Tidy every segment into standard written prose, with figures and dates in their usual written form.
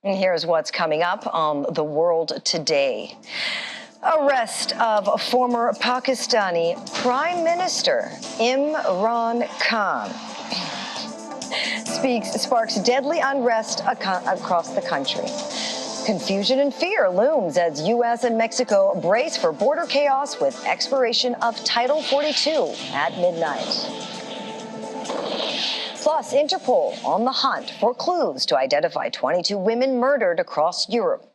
And here's what's coming up on The World Today. Arrest of former Pakistani Prime Minister Imran Khan sparks deadly unrest across the country. Confusion and fear looms as U.S. and Mexico brace for border chaos with expiration of Title 42 at midnight. Plus, Interpol on the hunt for clues to identify 22 women murdered across Europe.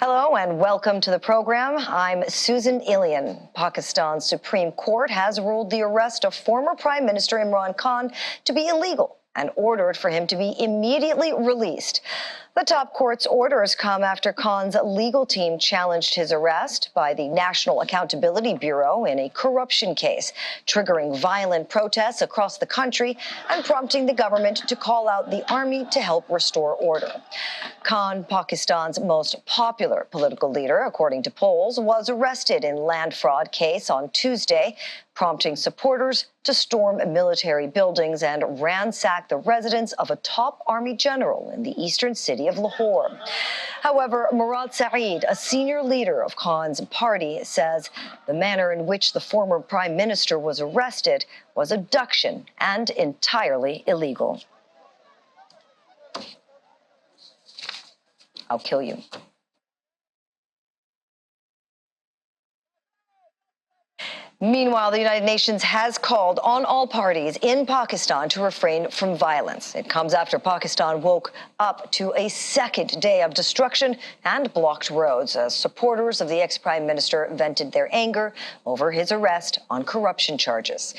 Hello and welcome to the program. I'm Susan Ilian. Pakistan's Supreme Court has ruled the arrest of former Prime Minister Imran Khan to be illegal and ordered for him to be immediately released. The top court's orders come after Khan's legal team challenged his arrest by the National Accountability Bureau in a corruption case, triggering violent protests across the country and prompting the government to call out the army to help restore order. Khan, Pakistan's most popular political leader, according to polls, was arrested in land fraud case on Tuesday, prompting supporters to storm military buildings and ransack the residence of a top army general in the eastern city of Lahore. However, Murad Saeed, a senior leader of Khan's party, says the manner in which the former prime minister was arrested was abduction and entirely illegal. I'll kill you. Meanwhile, the United Nations has called on all parties in Pakistan to refrain from violence. It comes after Pakistan woke up to a second day of destruction and blocked roads as supporters of the ex-prime minister vented their anger over his arrest on corruption charges.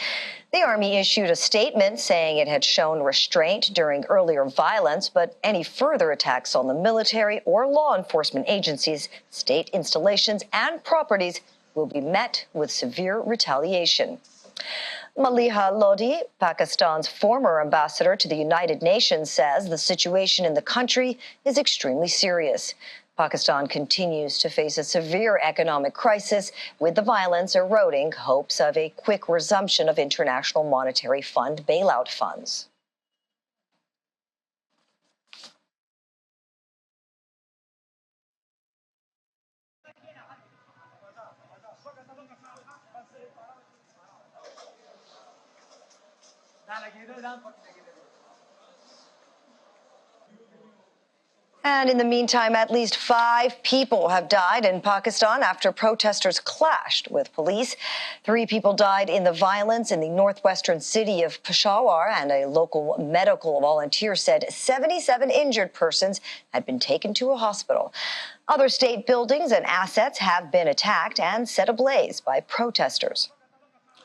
The army issued a statement saying it had shown restraint during earlier violence, but any further attacks on the military or law enforcement agencies, state installations, and properties will be met with severe retaliation. Maliha Lodi, Pakistan's former ambassador to the United Nations, says the situation in the country is extremely serious. Pakistan continues to face a severe economic crisis, with the violence eroding hopes of a quick resumption of International Monetary Fund bailout funds. And in the meantime, at least 5 people have died in Pakistan after protesters clashed with police. 3 people died in the violence in the northwestern city of Peshawar, and a local medical volunteer said 77 injured persons had been taken to a hospital. Other state buildings and assets have been attacked and set ablaze by protesters.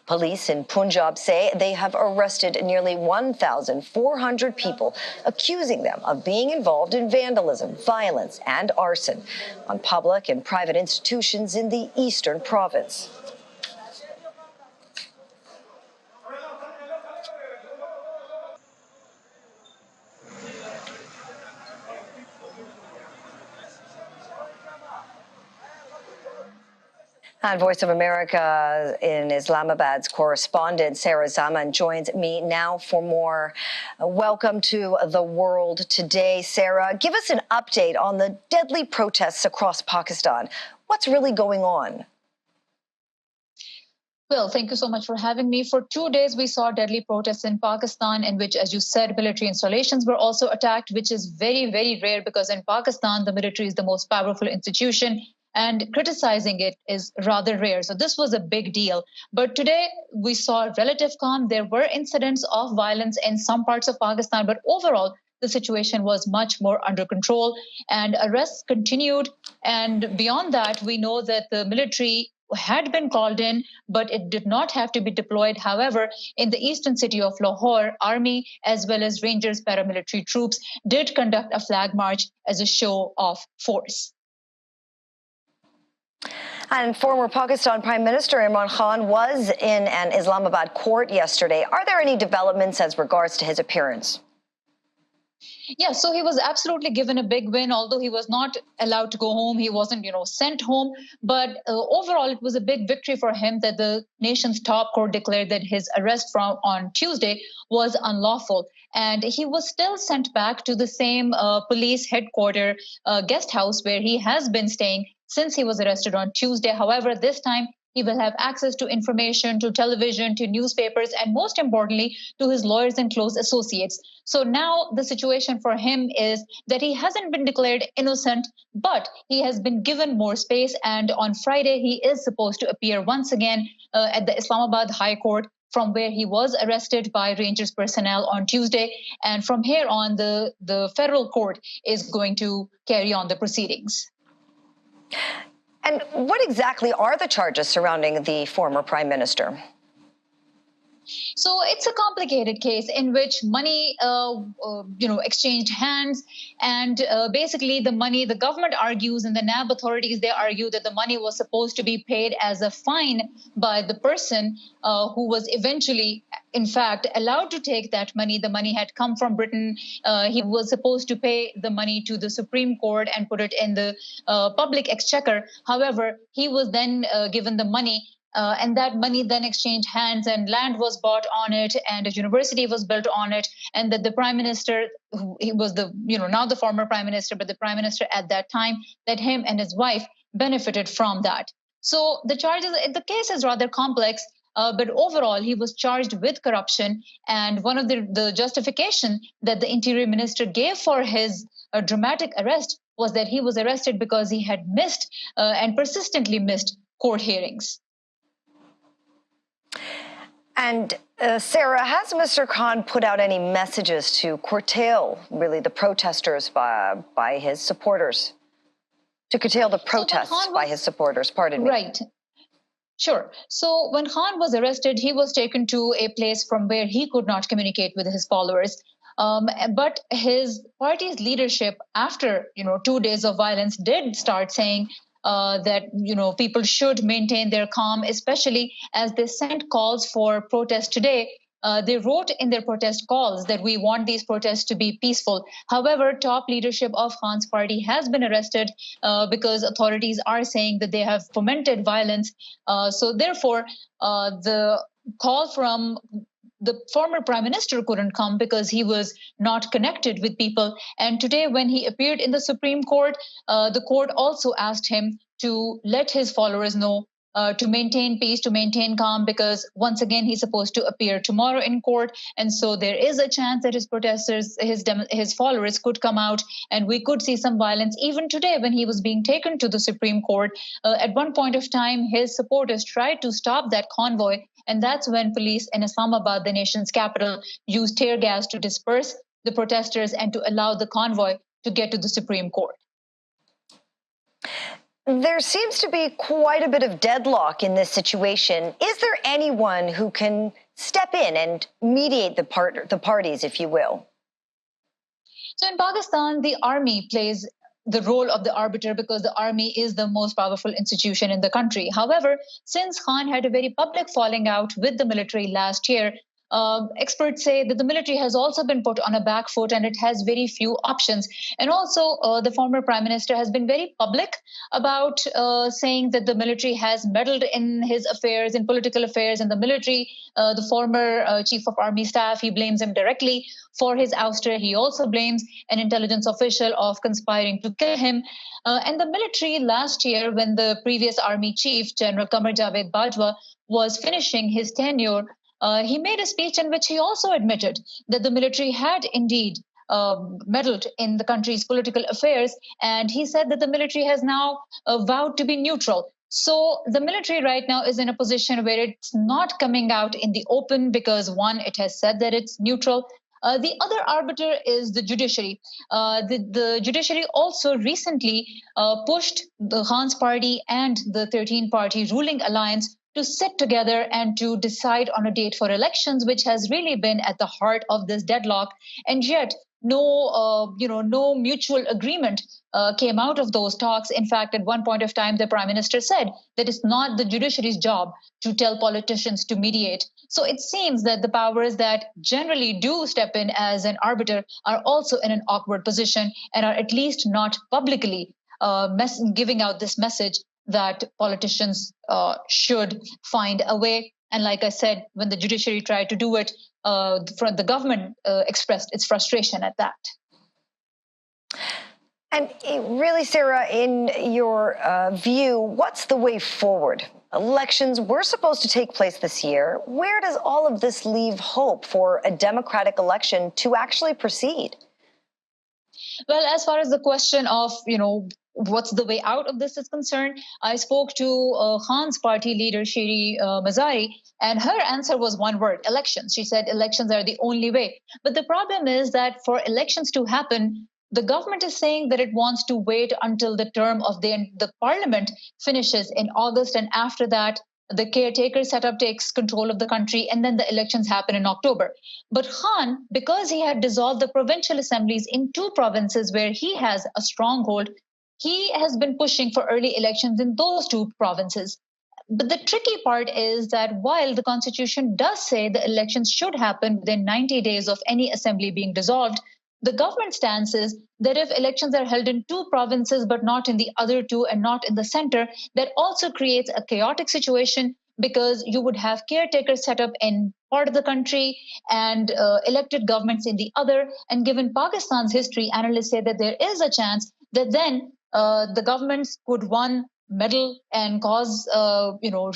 Police in Punjab say they have arrested nearly 1,400 people, accusing them of being involved in vandalism, violence, and arson on public and private institutions in the eastern province. And Voice of America in Islamabad's correspondent Sarah Zaman joins me now for more. Welcome to The World Today, Sarah. Give us an update on the deadly protests across Pakistan. What's really going on? Well, thank you so much for having me. For 2 days, we saw deadly protests in Pakistan in which, as you said, military installations were also attacked, which is very, very rare because in Pakistan, the military is the most powerful institution and criticizing it is rather rare. So this was a big deal. But today we saw relative calm. There were incidents of violence in some parts of Pakistan, but overall, the situation was much more under control and arrests continued. And beyond that, we know that the military had been called in, but it did not have to be deployed. However, in the eastern city of Lahore, army as well as Rangers paramilitary troops did conduct a flag march as a show of force. And former Pakistan Prime Minister Imran Khan was in an Islamabad court yesterday. Are there any developments as regards to his appearance? Yeah, so he was absolutely given a big win, although he was not allowed to go home. He wasn't, sent home. But overall, it was a big victory for him that the nation's top court declared that his arrest from on Tuesday was unlawful. And he was still sent back to the same police headquarter guest house where he has been staying since he was arrested on Tuesday. However, this time he will have access to information, to television, to newspapers, and most importantly, to his lawyers and close associates. So now the situation for him is that he hasn't been declared innocent, but he has been given more space. And on Friday, he is supposed to appear once again at the Islamabad High Court, from where he was arrested by Rangers personnel on Tuesday. And from here on, the federal court is going to carry on the proceedings. And what exactly are the charges surrounding the former prime minister? So it's a complicated case in which money, exchanged hands, and basically the government argues, and the NAB authorities, they argue that the money was supposed to be paid as a fine by the person who was eventually, in fact, allowed to take that money. The money had come from Britain. He was supposed to pay the money to the Supreme Court and put it in the public exchequer. However, he was then given the money. And that money then exchanged hands, and land was bought on it, and a university was built on it, and that the prime minister, he was now the former prime minister, but the prime minister at that time, that him and his wife benefited from that. So the case is rather complex, but overall he was charged with corruption, and one of the justification that the interior minister gave for his dramatic arrest was that he was arrested because he had missed and persistently missed court hearings. And Sarah, has Mr. Khan put out any messages to curtail, really, the protesters by his supporters? To curtail the protests by his supporters, pardon me. Right. Sure. So when Khan was arrested, he was taken to a place from where he could not communicate with his followers. But his party's leadership, after 2 days of violence, did start saying that people should maintain their calm, especially as they sent calls for protest today. They wrote in their protest calls that we want these protests to be peaceful. However, top leadership of Khan's party has been arrested because authorities are saying that they have fomented violence. So therefore, the call from the former prime minister couldn't come because he was not connected with people. And today, when he appeared in the Supreme Court, the court also asked him to let his followers know to maintain peace, to maintain calm, because once again, he's supposed to appear tomorrow in court. And so there is a chance that his protesters, his followers could come out, and we could see some violence even today when he was being taken to the Supreme Court. At one point of time, his supporters tried to stop that convoy. And that's when police in Islamabad, the nation's capital, used tear gas to disperse the protesters and to allow the convoy to get to the Supreme Court. There seems to be quite a bit of deadlock in this situation. Is there anyone who can step in and mediate the parties, if you will? So in Pakistan, the army plays the role of the arbiter because the army is the most powerful institution in the country. However, since Khan had a very public falling out with the military last year, experts say that the military has also been put on a back foot and it has very few options. And also, the former prime minister has been very public about saying that the military has meddled in his affairs, in political affairs, and the military, the former chief of army staff, he blames him directly for his ouster. He also blames an intelligence official of conspiring to kill him. And the military last year, when the previous army chief, General Qamar Javed Bajwa, was finishing his tenure, he made a speech in which he also admitted that the military had indeed meddled in the country's political affairs. And he said that the military has now vowed to be neutral. So the military right now is in a position where it's not coming out in the open because, one, it has said that it's neutral. The other arbiter is the judiciary. The judiciary also recently pushed the Khan's party and the 13-party ruling alliance to sit together and to decide on a date for elections, which has really been at the heart of this deadlock. And yet, no mutual agreement came out of those talks. In fact, at one point of time, the prime minister said that it's not the judiciary's job to tell politicians to mediate. So it seems that the powers that generally do step in as an arbiter are also in an awkward position and are at least not publicly giving out this message that politicians should find a way. And like I said, when the judiciary tried to do it, the government expressed its frustration at that. And really, Sarah, in your view, what's the way forward? Elections were supposed to take place this year. Where does all of this leave hope for a democratic election to actually proceed? Well, as far as the question of, what's the way out of this is concerned, I spoke to Khan's party leader, Shiri Mazari, and her answer was one word: elections. She said elections are the only way. But the problem is that for elections to happen, the government is saying that it wants to wait until the term of the parliament finishes in August, and after that, the caretaker setup takes control of the country, and then the elections happen in October. But Khan, because he had dissolved the provincial assemblies in 2 provinces where he has a stronghold, he has been pushing for early elections in those 2 provinces. But the tricky part is that while the constitution does say the elections should happen within 90 days of any assembly being dissolved, the government stance is that if elections are held in 2 provinces but not in the other 2 and not in the center, that also creates a chaotic situation, because you would have caretakers set up in part of the country and elected governments in the other. And given Pakistan's history, analysts say that there is a chance that then the governments could, one, meddle and cause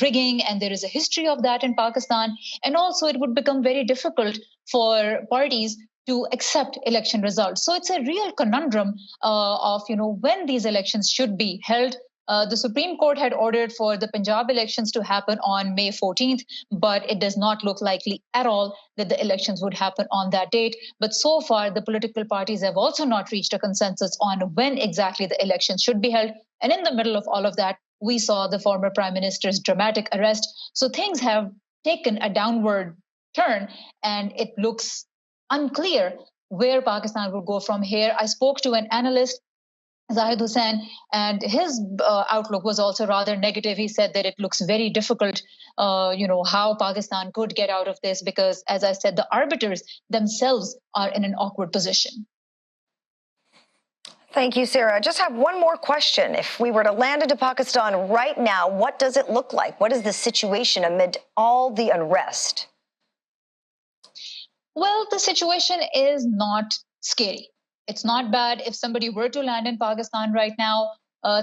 rigging, and there is a history of that in Pakistan. And also it would become very difficult for parties to accept election results. So it's a real conundrum of when these elections should be held. The Supreme Court had ordered for the Punjab elections to happen on May 14th, but it does not look likely at all that the elections would happen on that date. But so far, the political parties have also not reached a consensus on when exactly the elections should be held. And in the middle of all of that, we saw the former prime minister's dramatic arrest. So things have taken a downward turn, and it looks unclear where Pakistan will go from here. I spoke to an analyst, Zahid Hussain, and his outlook was also rather negative. He said that it looks very difficult, how Pakistan could get out of this, because, as I said, the arbiters themselves are in an awkward position. Thank you, Sarah. I just have one more question. If we were to land into Pakistan right now, what does it look like? What is the situation amid all the unrest? Well, the situation is not scary. It's not bad. If somebody were to land in Pakistan right now,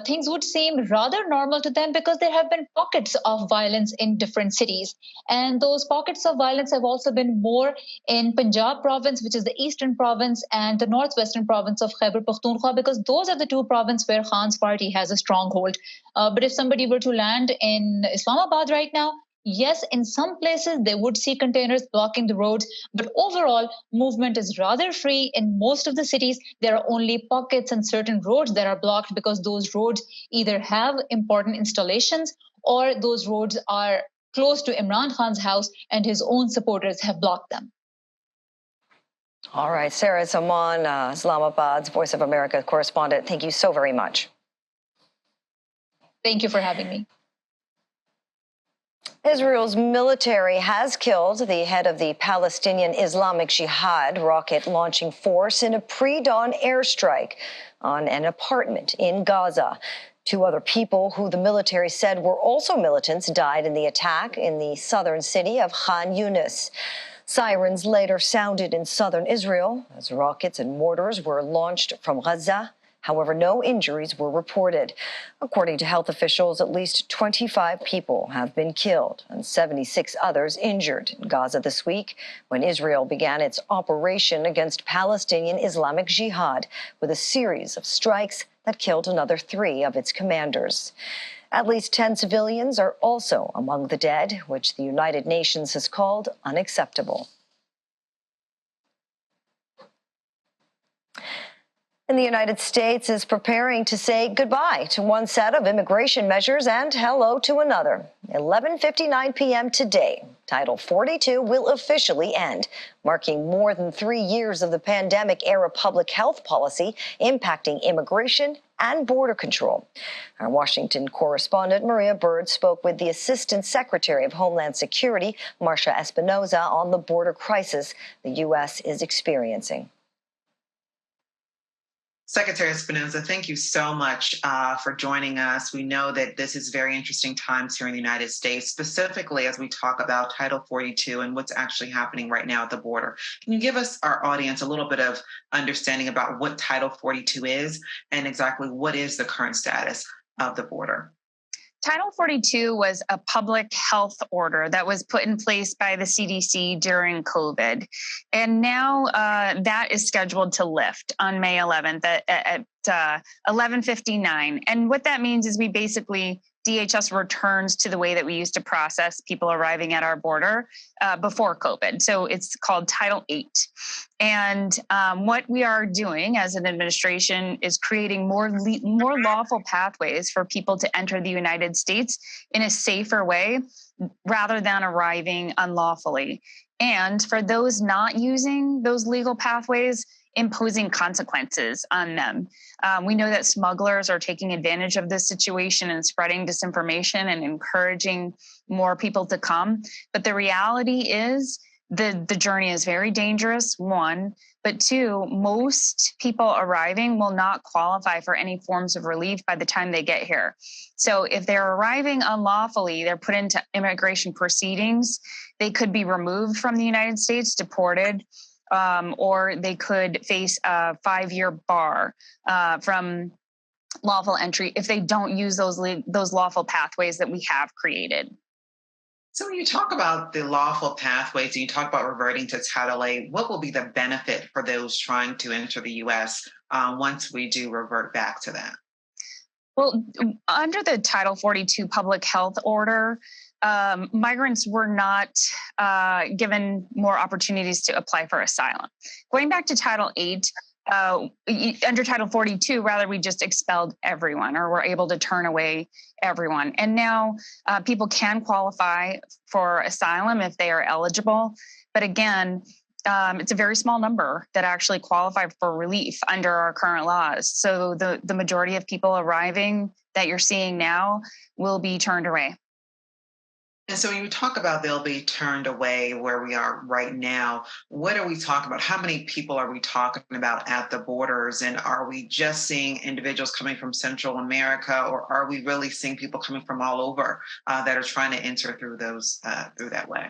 things would seem rather normal to them, because there have been pockets of violence in different cities. And those pockets of violence have also been more in Punjab province, which is the eastern province, and the northwestern province of Khyber Pakhtunkhwa, because those are the 2 provinces where Khan's party has a stronghold. But if somebody were to land in Islamabad right now, yes, in some places they would see containers blocking the roads, but overall movement is rather free in most of the cities. There are only pockets and certain roads that are blocked, because those roads either have important installations or those roads are close to Imran Khan's house and his own supporters have blocked them. All right, Sarah Zaman, Islamabad's Voice of America correspondent, thank you so very much. Thank you for having me. Israel's military has killed the head of the Palestinian Islamic Jihad rocket launching force in a pre-dawn airstrike on an apartment in Gaza. 2 other people who the military said were also militants died in the attack in the southern city of Khan Yunis. Sirens later sounded in southern Israel as rockets and mortars were launched from Gaza. However, no injuries were reported. According to health officials, at least 25 people have been killed and 76 others injured in Gaza this week when Israel began its operation against Palestinian Islamic Jihad with a series of strikes that killed another 3 of its commanders. At least 10 civilians are also among the dead, which the United Nations has called unacceptable. And the United States is preparing to say goodbye to one set of immigration measures and hello to another. 11:59 p.m. today, Title 42 will officially end, marking more than 3 years of the pandemic-era public health policy impacting immigration and border control. Our Washington correspondent Maria Bird spoke with the Assistant Secretary of Homeland Security, Marcia Espinoza, on the border crisis the U.S. is experiencing. Secretary Espinoza, thank you so much for joining us. We know that this is very interesting times here in the United States, specifically as we talk about Title 42 and what's actually happening right now at the border. Can you give us, our audience, a little bit of understanding about what Title 42 is and exactly what is the current status of the border? Title 42 was a public health order that was put in place by the CDC during COVID. And now that is scheduled to lift on May 11th at 11:59. And what that means is we basically, DHS returns to the way that we used to process people arriving at our border before COVID. So it's called Title 8. And what we are doing as an administration is creating more lawful pathways for people to enter the United States in a safer way rather than arriving unlawfully. And for those not using those legal pathways, imposing consequences on them. We know that smugglers are taking advantage of this situation and spreading disinformation and encouraging more people to come. But the reality is the journey is very dangerous, one, but two, most people arriving will not qualify for any forms of relief by the time they get here. So if they're arriving unlawfully, they're put into immigration proceedings, they could be removed from the United States, deported, or they could face a 5-year bar from lawful entry if they don't use those lawful pathways that we have created. So when you talk about the lawful pathways and you talk about reverting to Title 8, what will be the benefit for those trying to enter the U.S. Once we do revert back to that? Well, under the Title 42 public health order, migrants were not given more opportunities to apply for asylum. Going back to Title 8, under Title 42, rather, we just expelled everyone or were able to turn away everyone. And now people can qualify for asylum if they are eligible. But again, it's a very small number that actually qualify for relief under our current laws. So the majority of people arriving that you're seeing now will be turned away. And so when you talk about they'll be turned away where we are right now, what are we talking about? How many people are we talking about at the borders? And are we just seeing individuals coming from Central America, or are we really seeing people coming from all over that are trying to enter through that way?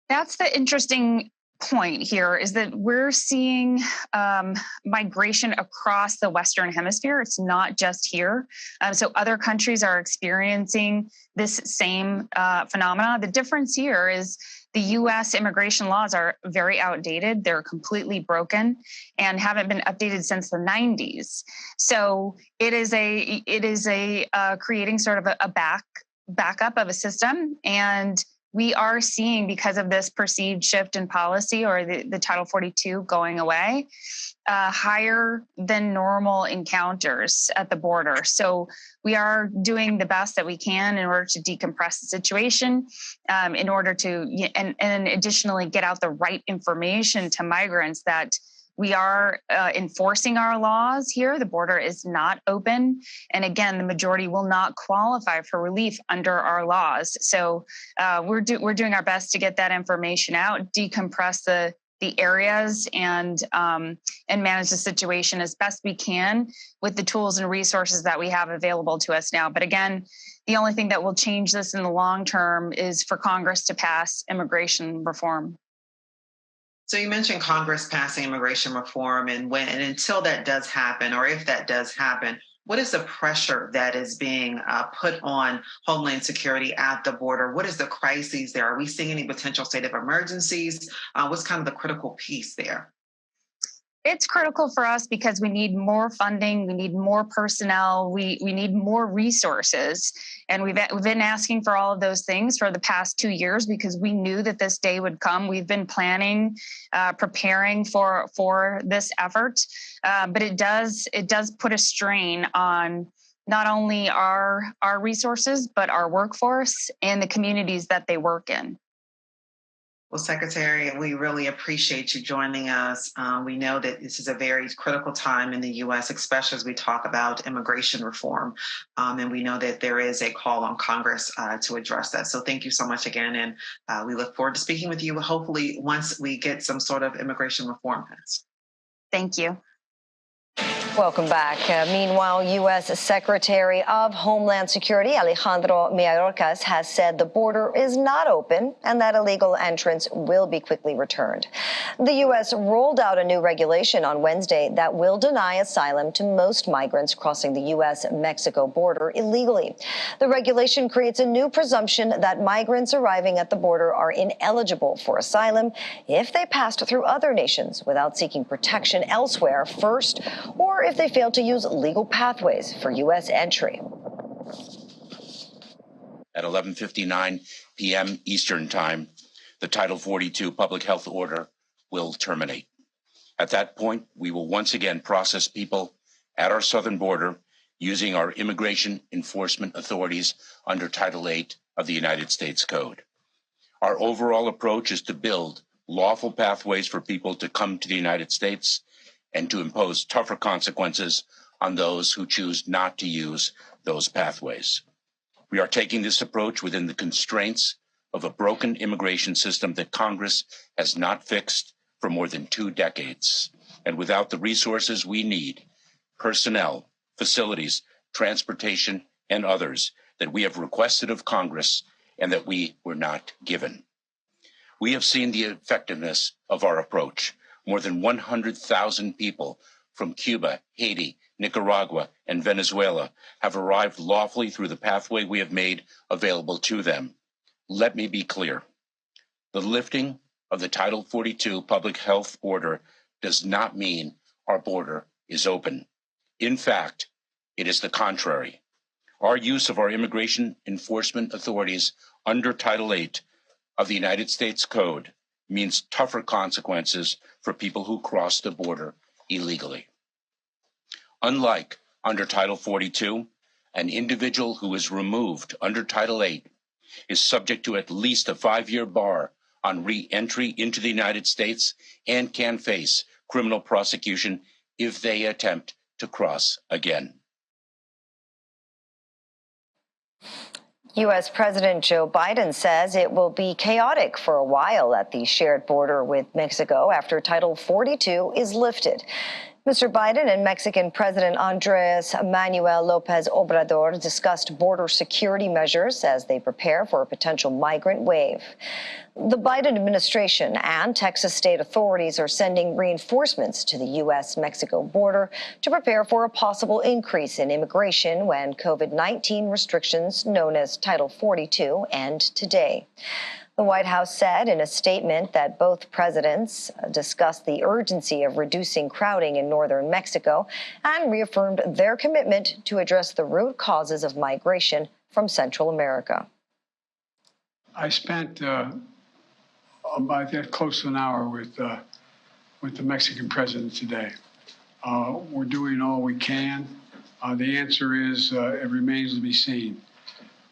That's the interesting point here, is that we're seeing migration across the Western Hemisphere. It's not just here. So other countries are experiencing this same phenomena. The difference here is the U.S. immigration laws are very outdated. They're completely broken and haven't been updated since the 90s. So it is creating sort of a backup of a system. And we are seeing, because of this perceived shift in policy or the Title 42 going away, higher than normal encounters at the border. So we are doing the best that we can in order to decompress the situation, in order to, and additionally get out the right information to migrants that we are enforcing our laws here. The border is not open. And again, the majority will not qualify for relief under our laws. So we're doing our best to get that information out, decompress the areas, and manage the situation as best we can with the tools and resources that we have available to us now. But again, the only thing that will change this in the long term is for Congress to pass immigration reform. So you mentioned Congress passing immigration reform, and until that does happen, or if that does happen, what is the pressure that is being put on Homeland Security at the border? What is the crises there? Are we seeing any potential state of emergencies? What's kind of the critical piece there? It's critical for us because we need more funding, we need more personnel, we need more resources. And we've been asking for all of those things for the past 2 years because we knew that this day would come. We've been planning, preparing for this effort, but it does put a strain on not only our resources, but our workforce and the communities that they work in. Well, Secretary, we really appreciate you joining us. We know that this is a very critical time in the U.S., especially as we talk about immigration reform. And we know that there is a call on Congress to address that. So thank you so much again. And we look forward to speaking with you, hopefully, once we get some sort of immigration reform passed. Thank you. Welcome back. Meanwhile, U.S. Secretary of Homeland Security Alejandro Mayorkas has said the border is not open and that illegal entrants will be quickly returned. The U.S. rolled out a new regulation on Wednesday that will deny asylum to most migrants crossing the U.S.-Mexico border illegally. The regulation creates a new presumption that migrants arriving at the border are ineligible for asylum if they passed through other nations without seeking protection elsewhere first, or if they fail to use legal pathways for U.S. entry. At 11:59 p.m. Eastern Time, the Title 42 public health order will terminate. At that point, we will once again process people at our southern border using our immigration enforcement authorities under Title 8 of the United States Code. Our overall approach is to build lawful pathways for people to come to the United States and to impose tougher consequences on those who choose not to use those pathways. We are taking this approach within the constraints of a broken immigration system that Congress has not fixed for more than 2 decades, and without the resources we need, personnel, facilities, transportation, and others that we have requested of Congress and that we were not given. We have seen the effectiveness of our approach. More than 100,000 people from Cuba, Haiti, Nicaragua, and Venezuela have arrived lawfully through the pathway we have made available to them. Let me be clear. The lifting of the Title 42 public health order does not mean our border is open. In fact, it is the contrary. Our use of our immigration enforcement authorities under Title 8 of the United States Code means tougher consequences for people who cross the border illegally. Unlike under Title 42, an individual who is removed under Title 8 is subject to at least a 5-year bar on re-entry into the United States and can face criminal prosecution if they attempt to cross again. U.S. President Joe Biden says it will be chaotic for a while at the shared border with Mexico after Title 42 is lifted. Mr. Biden and Mexican President Andres Manuel Lopez Obrador discussed border security measures as they prepare for a potential migrant wave. The Biden administration and Texas state authorities are sending reinforcements to the U.S.-Mexico border to prepare for a possible increase in immigration when COVID-19 restrictions known as Title 42 end today. The White House said in a statement that both presidents discussed the urgency of reducing crowding in northern Mexico and reaffirmed their commitment to address the root causes of migration from Central America. I spent about close to an hour with the Mexican president today. We're doing all we can. The answer is it remains to be seen.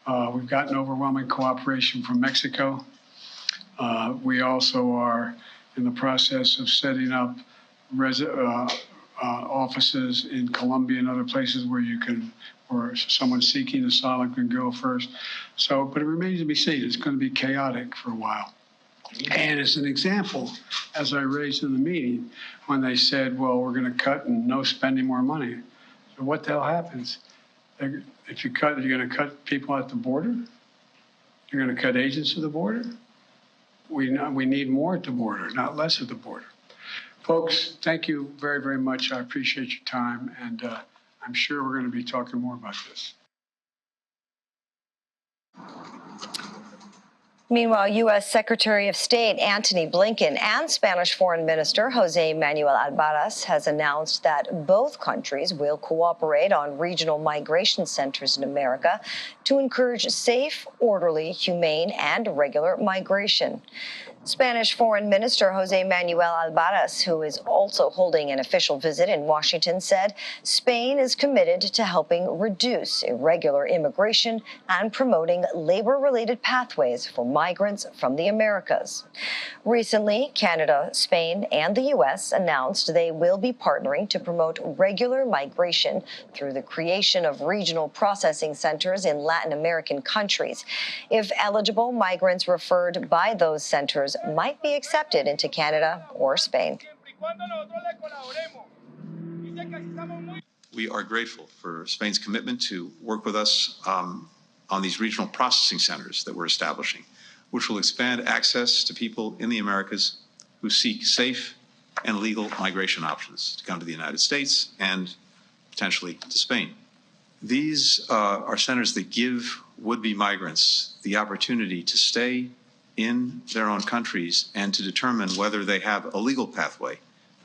We've gotten overwhelming cooperation from Mexico. We also are in the process of setting up offices in Colombia and other places where someone seeking asylum can go first. But it remains to be seen. It's going to be chaotic for a while. And as an example, as I raised in the meeting, when they said, well, we're going to cut and no spending more money. So what the hell happens? If you cut, you're going to cut people at the border? You're going to cut agents at the border? We need more at the border, not less at the border. Folks, thank you very, very much. I appreciate your time, and I'm sure we're going to be talking more about this. Meanwhile, U.S. Secretary of State Antony Blinken and Spanish Foreign Minister Jose Manuel Alvarez has announced that both countries will cooperate on regional migration centers in America to encourage safe, orderly, humane, and regular migration. Spanish Foreign Minister Jose Manuel Alvarez, who is also holding an official visit in Washington, said Spain is committed to helping reduce irregular immigration and promoting labor-related pathways for migrants from the Americas. Recently, Canada, Spain, and the U.S. announced they will be partnering to promote regular migration through the creation of regional processing centers in Latin American countries. If eligible, migrants referred by those centers might be accepted into Canada or Spain. We are grateful for Spain's commitment to work with us on these regional processing centers that we're establishing, which will expand access to people in the Americas who seek safe and legal migration options to come to the United States and potentially to Spain. These are centers that give would-be migrants the opportunity to stay in their own countries and to determine whether they have a legal pathway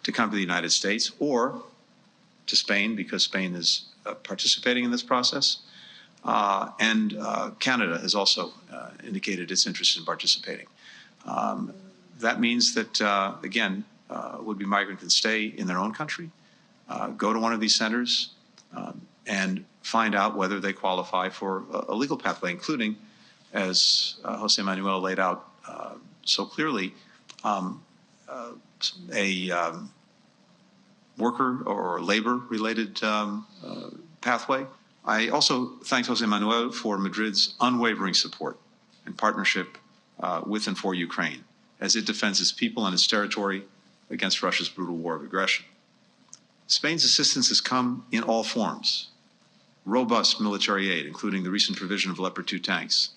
to come to the United States or to Spain, because Spain is participating in this process. And Canada has also indicated its interest in participating. That means that, again, would-be migrants can stay in their own country, go to one of these centers, and find out whether they qualify for a legal pathway, including, as Jose Manuel laid out so clearly, a worker or labor-related pathway. I also thanked Jose Manuel for Madrid's unwavering support and partnership with and for Ukraine as it defends its people and its territory against Russia's brutal war of aggression. Spain's assistance has come in all forms. Robust military aid, including the recent provision of Leopard 2 tanks,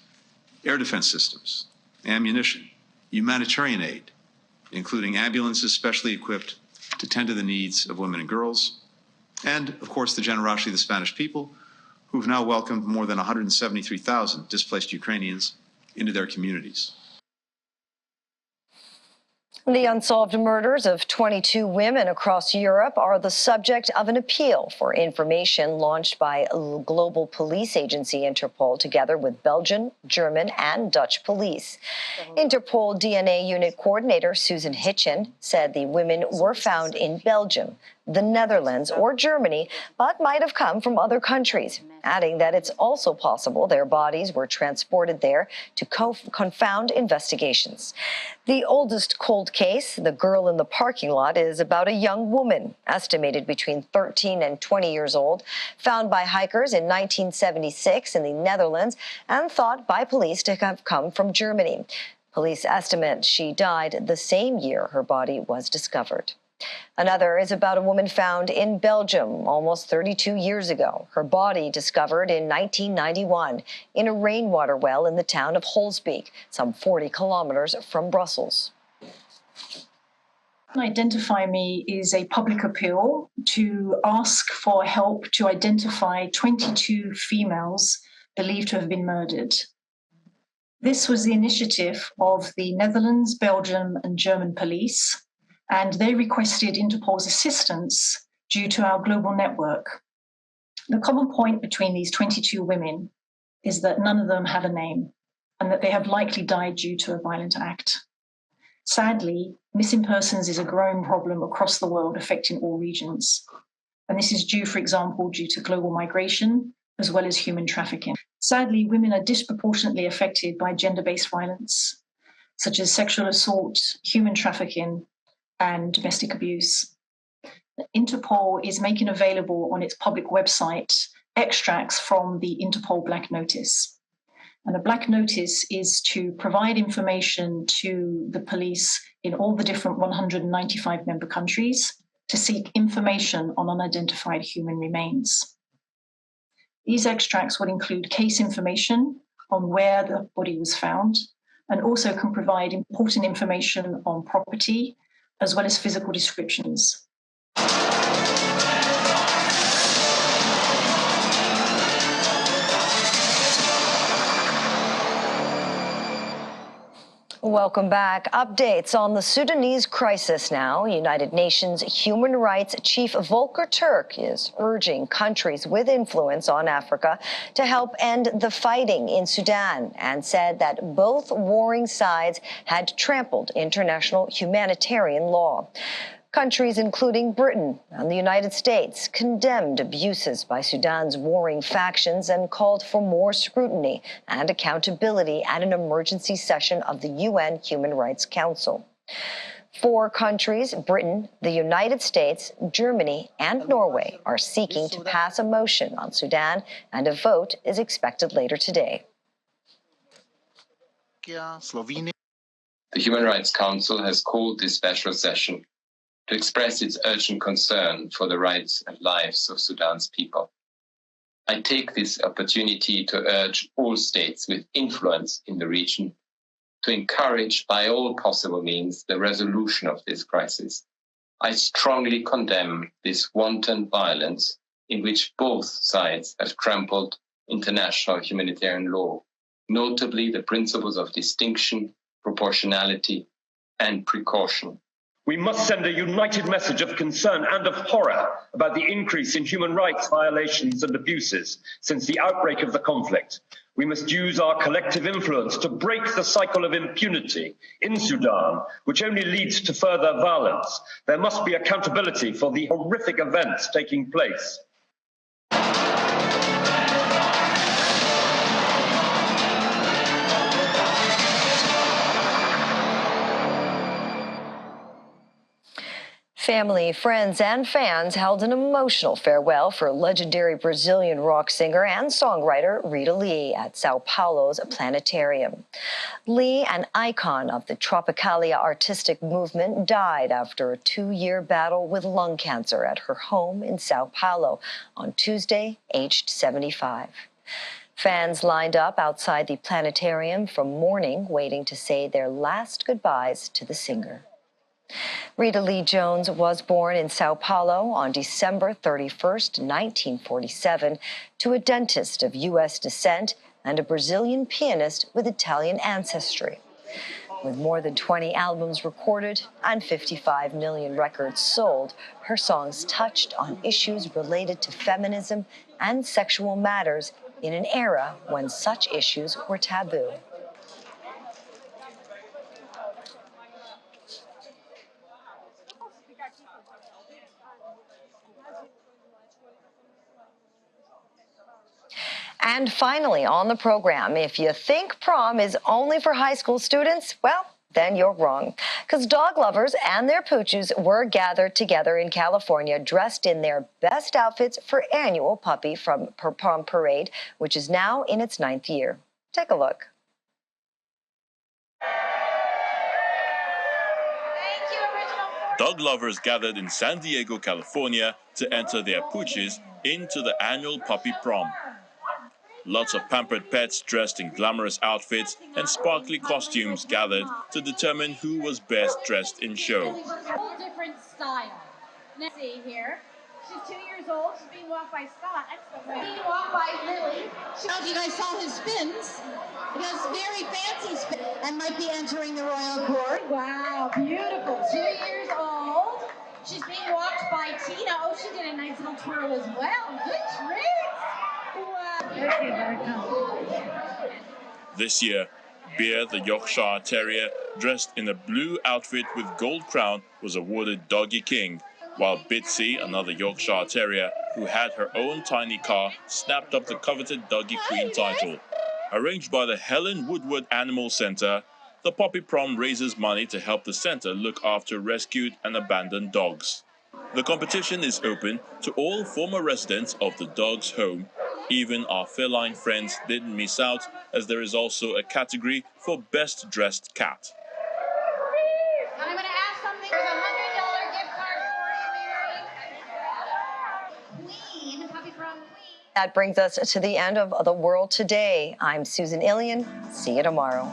air defense systems, ammunition, humanitarian aid, including ambulances specially equipped to tend to the needs of women and girls, and, of course, the generosity of the Spanish people, who've now welcomed more than 173,000 displaced Ukrainians into their communities. The unsolved murders of 22 women across Europe are the subject of an appeal for information launched by global police agency Interpol together with Belgian, German, and Dutch police. Interpol DNA unit coordinator Susan Hitchen said the women were found in Belgium, the Netherlands, or Germany, but might have come from other countries, adding that it's also possible their bodies were transported there to confound investigations. The oldest cold case, the girl in the parking lot, is about a young woman, estimated between 13 and 20 years old, found by hikers in 1976 in the Netherlands and thought by police to have come from Germany. Police estimate she died the same year her body was discovered. Another is about a woman found in Belgium almost 32 years ago. Her body discovered in 1991 in a rainwater well in the town of Holsbeek, some 40 kilometers from Brussels. Identify Me is a public appeal to ask for help to identify 22 females believed to have been murdered. This was the initiative of the Netherlands, Belgium, and German police, and they requested Interpol's assistance due to our global network. The common point between these 22 women is that none of them have a name and that they have likely died due to a violent act. Sadly, missing persons is a growing problem across the world, affecting all regions. And this is due, for example, due to global migration, as well as human trafficking. Sadly, women are disproportionately affected by gender-based violence, such as sexual assault, human trafficking, and domestic abuse. Interpol is making available on its public website extracts from the Interpol Black Notice. And a Black Notice is to provide information to the police in all the different 195 member countries to seek information on unidentified human remains. These extracts would include case information on where the body was found, and also can provide important information on property, as well as physical descriptions. Welcome back. Updates on the Sudanese crisis now. United Nations Human Rights Chief Volker Turk is urging countries with influence on Africa to help end the fighting in Sudan and said that both warring sides had trampled international humanitarian law. Countries including Britain and the United States condemned abuses by Sudan's warring factions and called for more scrutiny and accountability at an emergency session of the UN Human Rights Council. 4 countries, Britain, the United States, Germany, and Norway, are seeking to pass a motion on Sudan, and a vote is expected later today. The Human Rights Council has called this special session to express its urgent concern for the rights and lives of Sudan's people. I take this opportunity to urge all states with influence in the region to encourage by all possible means the resolution of this crisis. I strongly condemn this wanton violence in which both sides have trampled international humanitarian law, notably the principles of distinction, proportionality, and precaution. We must send a united message of concern and of horror about the increase in human rights violations and abuses since the outbreak of the conflict. We must use our collective influence to break the cycle of impunity in Sudan, which only leads to further violence. There must be accountability for the horrific events taking place. Family, friends, and fans held an emotional farewell for legendary Brazilian rock singer and songwriter Rita Lee at Sao Paulo's Planetarium. Lee, an icon of the Tropicalia artistic movement, died after a 2-year battle with lung cancer at her home in Sao Paulo on Tuesday, aged 75. Fans lined up outside the planetarium from morning, waiting to say their last goodbyes to the singer. Rita Lee Jones was born in Sao Paulo on December 31st, 1947, to a dentist of U.S. descent and a Brazilian pianist with Italian ancestry. With more than 20 albums recorded and 55 million records sold, her songs touched on issues related to feminism and sexual matters in an era when such issues were taboo. And finally, on the program, if you think prom is only for high school students, well, then you're wrong. Because dog lovers and their pooches were gathered together in California, dressed in their best outfits for annual Puppy Prom Parade, which is now in its 9th year. Take a look. Dog lovers gathered in San Diego, California to enter their pooches into the annual Puppy Prom. Lots of pampered pets dressed in glamorous outfits and sparkly costumes gathered to determine who was best dressed in show. Whole different style. Let's see here. She's 2 years old. She's being walked by Scott. Being walked by Lily. You guys saw his spins. He does very fancy spins and might be entering the royal court. Wow, beautiful. 2 years old. She's being walked by Tina. Oh, she did a nice little twirl as well. Good tricks. This year, Bear, the Yorkshire Terrier, dressed in a blue outfit with gold crown, was awarded Doggy King, while Bitsy, another Yorkshire Terrier, who had her own tiny car, snapped up the coveted Doggy Queen title. Arranged by the Helen Woodward Animal Center, the Puppy Prom raises money to help the center look after rescued and abandoned dogs. The competition is open to all former residents of the dog's home. Even our feline friends didn't miss out, as there is also a category for Best Dressed Cat. I'm going to ask something. There's a $100 gift card for you, Mary. Queen, Puppy Prom Queen. That brings us to the end of The World Today. I'm Susan Ilian. See you tomorrow.